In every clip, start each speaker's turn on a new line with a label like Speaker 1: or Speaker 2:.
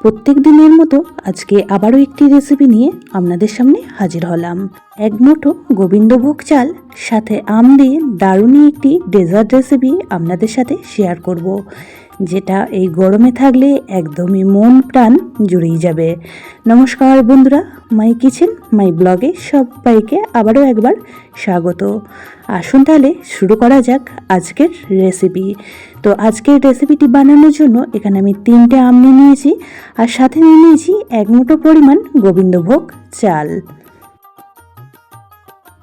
Speaker 1: প্রত্যেক দিনের মতো আজকে আবারও একটি রেসিপি নিয়ে আপনাদের সামনে হাজির হলাম। এক মুঠো গোবিন্দভোগ চাল সাথে আম দিয়ে দারুণ একটি ডেজার্ট রেসিপি আপনাদের সাথে শেয়ার করব, যেটা এই গরমে থাকলে একদমই মন প্রাণ জুড়িয়ে যাবে। নমস্কার বন্ধুরা, মাই কিচেন মাই ব্লগে সবাইকে আবারও একবার স্বাগত। আসুন তাহলে শুরু করা যাক আজকের রেসিপি। তো আজকের রেসিপিটি বানানোর জন্য এখানে আমি 3টে আম নিয়ে নিয়েছি, আর সাথে নিয়ে নিয়েছি 1 মুঠো পরিমাণ গোবিন্দভোগ চাল।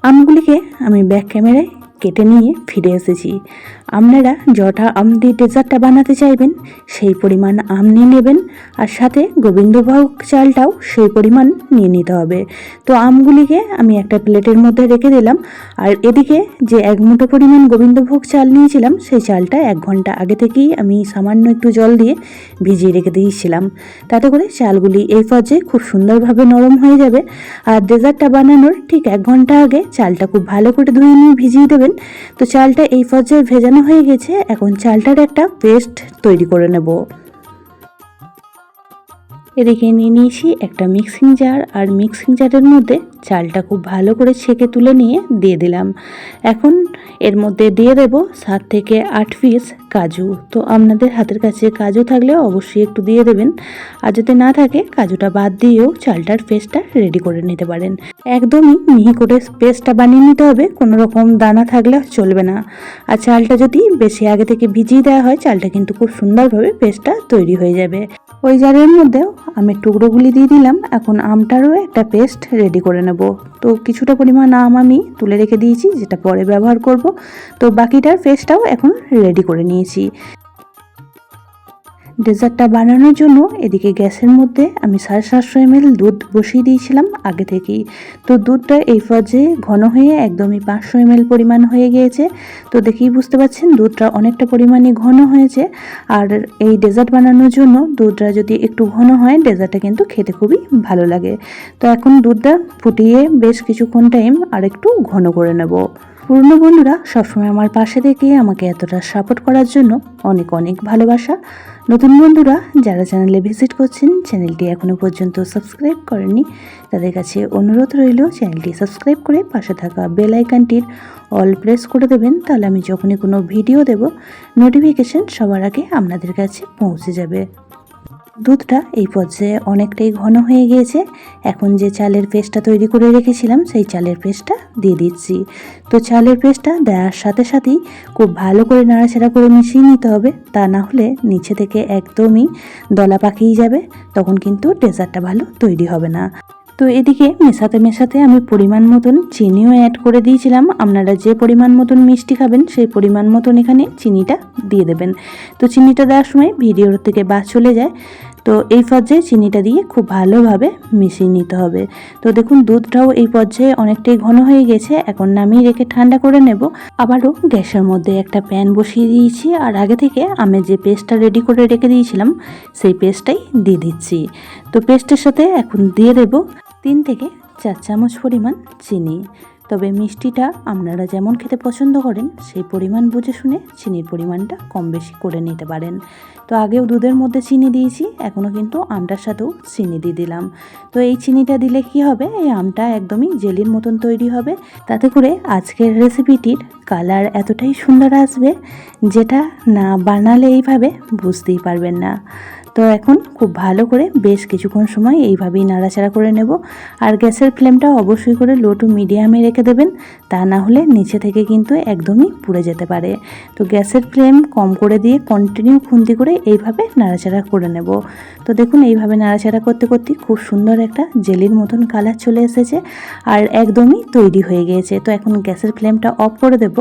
Speaker 1: আমগুলিকে আমি ব্যাক ক্যামেরায় কেটে নিয়ে ফিরে এসেছি। আপনারা যটা আম দিয়ে ডেজার্টটা বানাতে চাইবেন সেই পরিমাণ আম নিয়ে নেবেন, আর সাথে গোবিন্দভোগ চালটাও সেই পরিমাণ নিয়ে নিতে হবে। তো আমগুলিকে আমি একটা প্লেটের মধ্যে রেখে দিলাম, আর এদিকে যে 1 মুঠো পরিমাণ গোবিন্দভোগ চাল নিয়েছিলাম সেই চালটা 1 ঘন্টা আগে থেকেই আমি সামান্য একটু জল দিয়ে ভিজিয়ে রেখে দিয়েছিলাম। তাতে করে চালগুলি এই পর্যায়ে খুব সুন্দরভাবে নরম হয়ে যাবে। আর ডেজার্টটা বানানোর ঠিক 1 ঘন্টা আগে চালটা খুব ভালো করে ধুয়ে নিয়ে ভিজিয়ে দেবেন। তো চালটা এই পর্যায়ে ভেজানো হয়ে গেছে, এখন চালটার একটা পেস্ট তৈরি করে নেব। এদিকে নিয়ে নিয়েছি একটা মিক্সিং জার, আর মিক্সিং জারের মধ্যে চালটা খুব ভালো করে ছেঁকে তুলে নিয়ে দিয়ে দিলাম। এখন এর মধ্যে দিয়ে দেব 7 থেকে 8 পিস কাজু। তো আপনাদের হাতের কাছে কাজু থাকলে অবশ্যই একটু দিয়ে দেবেন, আর যদি না থাকে কাজুটা বাদ দিয়েও চালটার পেস্টটা রেডি করে নিতে পারেন। একদমই মিহি করে পেস্টটা বানিয়ে নিতে হবে, কোনো রকম দানা থাকলে চলবে না। আর চালটা যদি বেশি আগে থেকে ভিজিয়ে দেওয়া হয় চালটা কিন্তু খুব সুন্দরভাবে পেস্টটা তৈরি হয়ে যাবে। ওই জারের মধ্যেও আমের টুকরোগুলি দিয়ে দিলাম। এখন আমটারও একটা পেস্ট রেডি করে নেব। তো কিছুটা পরিমাণ আম আমি তুলে রেখে দিয়েছি, যেটা পরে ব্যবহার করব। তো বাকিটার পেস্টটাও এখন রেডি করে নিয়েছি। ডেজার্টটা বানানোর জন্য এদিকে গ্যাসের মধ্যে আমি 750 ml দুধ বসিয়ে দিয়েছিলাম আগে থেকেই। তো দুধটা এই পর্যায়ে ঘন হয়ে একদমই 500 ml পরিমাণ হয়ে গিয়েছে। তো দেখেই বুঝতে পারছেন দুধটা অনেকটা পরিমাণে ঘন হয়েছে। আর এই ডেজার্ট বানানোর জন্য দুধটা যদি একটু ঘন হয় ডেজার্টটা কিন্তু খেতে খুবই ভালো লাগে। তো এখন দুধটা ফুটিয়ে বেশ কিছুক্ষণ টাইম আর একটু ঘন করে নেব। পুরনো বন্ধুরা সবসময় আমার পাশে থেকে আমাকে এতটা সাপোর্ট করার জন্য অনেক অনেক ভালোবাসা। নতুন বন্ধুরা যারা চ্যানেলে ভিজিট করছেন, চ্যানেলটি এখনও পর্যন্ত সাবস্ক্রাইব করেননি, তাদের কাছে অনুরোধ রইল চ্যানেলটি সাবস্ক্রাইব করে পাশে থাকা বেল আইকনটির অল প্রেস করে দেবেন। তাহলে আমি যখনই কোনো ভিডিও দেব নোটিফিকেশন সবার আগে আপনাদের কাছে পৌঁছে যাবে। দুধটা এই পর্যায়ে অনেকটাই ঘন হয়ে গিয়েছে। এখন যে চালের পেস্টটা তৈরি করে রেখেছিলাম সেই চালের পেস্টটা দিয়ে দিচ্ছি। তো চালের পেস্টটা দেওয়ার সাথে সাথেই খুব ভালো করে নাড়াচাড়া করে মিশিয়ে নিতে হবে, তা না হলে নিচে থেকে একদমই দলা পাকিয়ে যাবে, তখন কিন্তু ডেজার্টটা ভালো তৈরি হবে না। তো এদিকে মেশাতে মেশাতে আমি পরিমাণ মতন চিনিও অ্যাড করে দিয়েছিলাম। আপনারা যে পরিমাণ মতন মিষ্টি খাবেন সেই পরিমাণ মতন এখানে চিনিটা দিয়ে দেবেন। তো চিনিটা দেওয়ার সময় ভিডিওর থেকে বাদ চলে যায়। তো এই পর্যায়ে চিনিটা দিয়ে খুব ভালোভাবে মিশিয়ে নিতে হবে। তো দেখুন দুধটাও এই পর্যায়ে অনেকটাই ঘন হয়ে গেছে। এখন নামিয়ে রেখে ঠান্ডা করে নেব। আবারও গ্যাসের মধ্যে একটা প্যান বসিয়ে দিয়েছি, আর আগে থেকে আমি যে পেস্টটা রেডি করে রেখে দিয়েছিলাম সেই পেস্টটাই দিয়ে দিচ্ছি। তো পেস্টের সাথে এখন দিয়ে দেব 3 থেকে 4 চামচ পরিমাণ চিনি। তবে মিষ্টিটা আপনারা যেমন খেতে পছন্দ করেন সেই পরিমাণ বুঝে শুনে চিনির পরিমাণটা কম বেশি করে নিতে পারেন। তো আগেও দুধের মধ্যে চিনি দিয়েছি, এখনও কিন্তু আমটার সাথেও চিনি দিয়ে দিলাম। তো এই চিনিটা দিলে কি হবে, এই আমটা একদমই জেলির মতন তৈরি হবে। তাতে করে আজকের রেসিপিটির কালার এতটাই সুন্দর আসবে, যেটা না বানালে এইভাবে বুঝতেই পারবেন না। তো এখন খুব ভালো করে বেশ কিছুক্ষণ সময় এইভাবেই নাড়াচাড়া করে নেব। আর গ্যাসের ফ্লেমটা অবশ্যই করে লো টু মিডিয়ামে রেখে দেবেন, তা না হলে নিচে থেকে কিন্তু একদমই পুড়ে যেতে পারে। তো গ্যাসের ফ্লেম কম করে দিয়ে কন্টিনিউ খুন্তি করে এইভাবে নাড়াচাড়া করে নেব। তো দেখুন এইভাবে নাড়াচাড়া করতে করতে খুব সুন্দর একটা জেলির মতন কালার চলে এসেছে, আর একদমই তৈরি হয়ে গিয়েছে। তো এখন গ্যাসের ফ্লেমটা অফ করে দেব।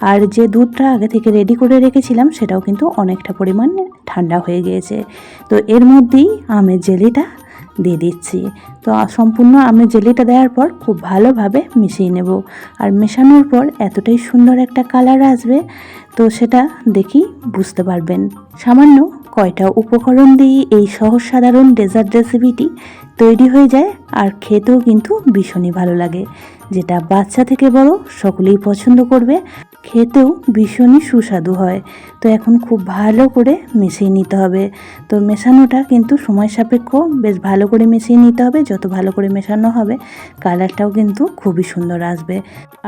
Speaker 1: আর যে দুধটা আগে থেকে রেডি করে রেখেছিলাম সেটাও কিন্তু অনেকটা পরিমাণে ঠান্ডা হয়ে গিয়েছে। তো এর মধ্যেই আমের জেলিটা দিয়ে দিচ্ছি। তো সম্পূর্ণ আমের জেলিটা দেওয়ার পর খুব ভালোভাবে মিশিয়ে নেব। আর মেশানোর পর এতটাই সুন্দর একটা কালার আসবে, তো সেটা দেখেই বুঝতে পারবেন। সামান্য কয়টা উপকরণ দিয়ে এই সহজ সাধারণ ডেজার্ট রেসিপিটি তৈরি হয়ে যায়, আর খেতেও কিন্তু ভীষণই ভালো লাগে, যেটা বাচ্চা থেকে বড় সকলেই পছন্দ করবে। খেতেও ভীষণই সুস্বাদু হয়। তো এখন খুব ভালো করে মিশিয়ে নিতে হবে। তো মেশানোটা কিন্তু সময় সাপেক্ষ, বেশ ভালো করে মিশিয়ে নিতে হবে। যত ভালো করে মেশানো হবে কালারটাও কিন্তু খুবই সুন্দর আসবে।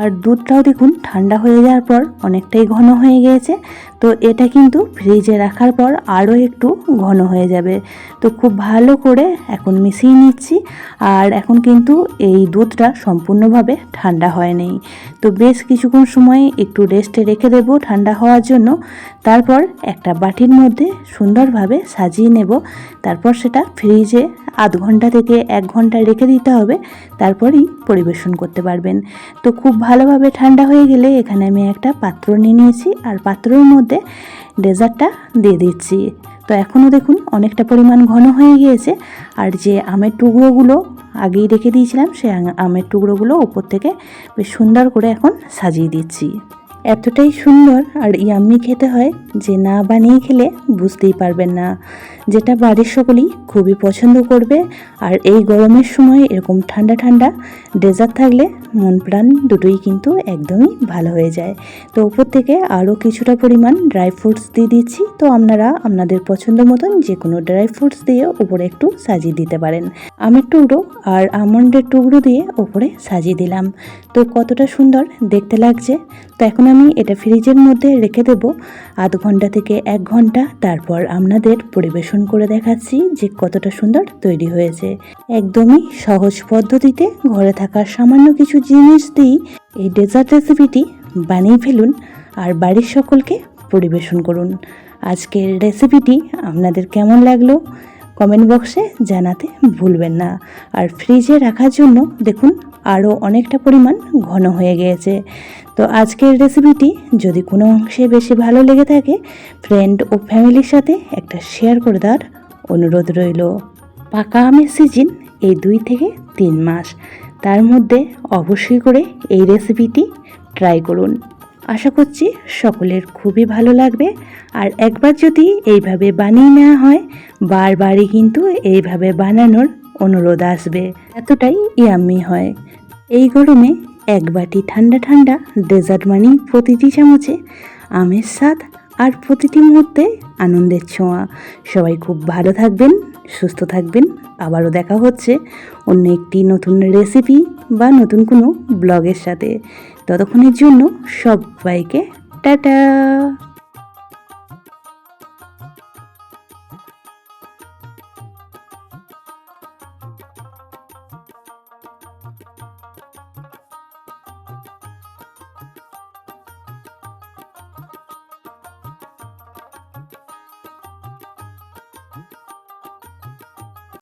Speaker 1: আর দুধটাও দেখুন ঠান্ডা হয়ে যাওয়ার পর অনেকটাই ঘন হয়ে গিয়েছে। তো এটা কিন্তু ফ্রিজে রাখার পর আরও একটু ঘন হয়ে যাবে। তো খুব ভালো করে এখন মিশিয়ে নিচ্ছি। আর এখন কিন্তু এই দুধটা সম্পূর্ণভাবে ঠান্ডা হয়নি। তো বেশ কিছুক্ষণ সময় একটু রেস্টে রেখে দেব ঠান্ডা হওয়ার জন্য। তারপর একটা বাটির মধ্যে সুন্দরভাবে সাজিয়ে নেব। তারপর সেটা ফ্রিজে আধ ঘন্টা থেকে 1 ঘন্টা রেখে দিতে হবে, তারপরই পরিবেশন করতে পারবেন। তো খুব ভালোভাবে ঠান্ডা হয়ে গেলে এখানে আমি একটা পাত্র নিয়ে নিয়েছি, আর পাত্রের মধ্যে ডেজার্টটা দিয়ে দিচ্ছি। তো এখনও দেখুন অনেকটা পরিমাণ ঘন হয়ে গিয়েছে। আর যে আমের টুকরোগুলো আগেই রেখে দিয়েছিলাম, সেই আমের টুকরোগুলো উপর থেকে বেশ সুন্দর করে এখন সাজিয়ে দিচ্ছি। এতটাই সুন্দর আর ইয়াম্মি খেতে হয় যে না বানিয়ে খেলে বুঝতেই পারবেন না। যেটা বাড়ির সকলেই খুবই পছন্দ করবে। আর এই গরমের সময় এরকম ঠান্ডা ঠান্ডা ডেজার্ট থাকলে মন প্রাণ দুটোই কিন্তু একদমই ভালো হয়ে যায়। তো উপর থেকে আরও কিছুটা পরিমাণ ড্রাই ফ্রুটস দিয়ে দিচ্ছি। তো আপনারা আপনাদের পছন্দ মতন যে কোনো ড্রাই ফ্রুটস দিয়ে উপরে একটু সাজিয়ে দিতে পারেন। আমের টুকরো আর আমন্ডের টুকরো দিয়ে উপরে সাজিয়ে দিলাম। তো কতটা সুন্দর দেখতে লাগছে। তো এখন আমি এটা ফ্রিজের মধ্যে রেখে দেব আধ ঘন্টা থেকে 1 ঘন্টা। তারপর আপনাদের পরিবেশন করে দেখাচ্ছি যে কতটা সুন্দর তৈরি হয়েছে। একদমই সহজ পদ্ধতিতে ঘরে থাকা সামান্য কিছু জিনিস দিয়েই এই ডেজার্ট রেসিপিটি বানিয়ে ফেলুন আর বাড়ির সকলকে পরিবেশন করুন। আজকের রেসিপিটি আপনাদের কেমন লাগলো কমেন্ট বক্সে জানাতে ভুলবেন না। আর ফ্রিজে রাখার জন্য দেখুন আরও অনেকটা পরিমাণ ঘন হয়ে গিয়েছে। তো আজকের রেসিপিটি যদি কোনো অংশে বেশি ভালো লেগে থাকে, ফ্রেন্ড ও ফ্যামিলির সাথে একটা শেয়ার করে দেওয়ার অনুরোধ রইল। পাকা আমের সিজন এই 2 থেকে 3 মাস, তার মধ্যে অবশ্যই করে এই রেসিপিটি ট্রাই করুন। আশা করছি সকলের খুবই ভালো লাগবে। আর একবার যদি এইভাবে বানিয়ে নেওয়া হয়, বারবারই কিন্তু এইভাবে বানানোর অনুরোধ আসবে। এতটাই ইয়াম্মি হয়। এই গরমে 1 বাটি ঠান্ডা ঠান্ডা ডেজার্ট মানেই প্রতিটি চামচে আমের স্বাদ আর প্রতিটি মুহূর্তে আনন্দের ছোঁয়া। সবাই খুব ভালো থাকবেন, সুস্থ থাকবেন। আবারও দেখা হচ্ছে অন্য একটি নতুন রেসিপি বা নতুন কোনো ব্লগের সাথে। ততক্ষণের জন্য সবাইকে টাটা।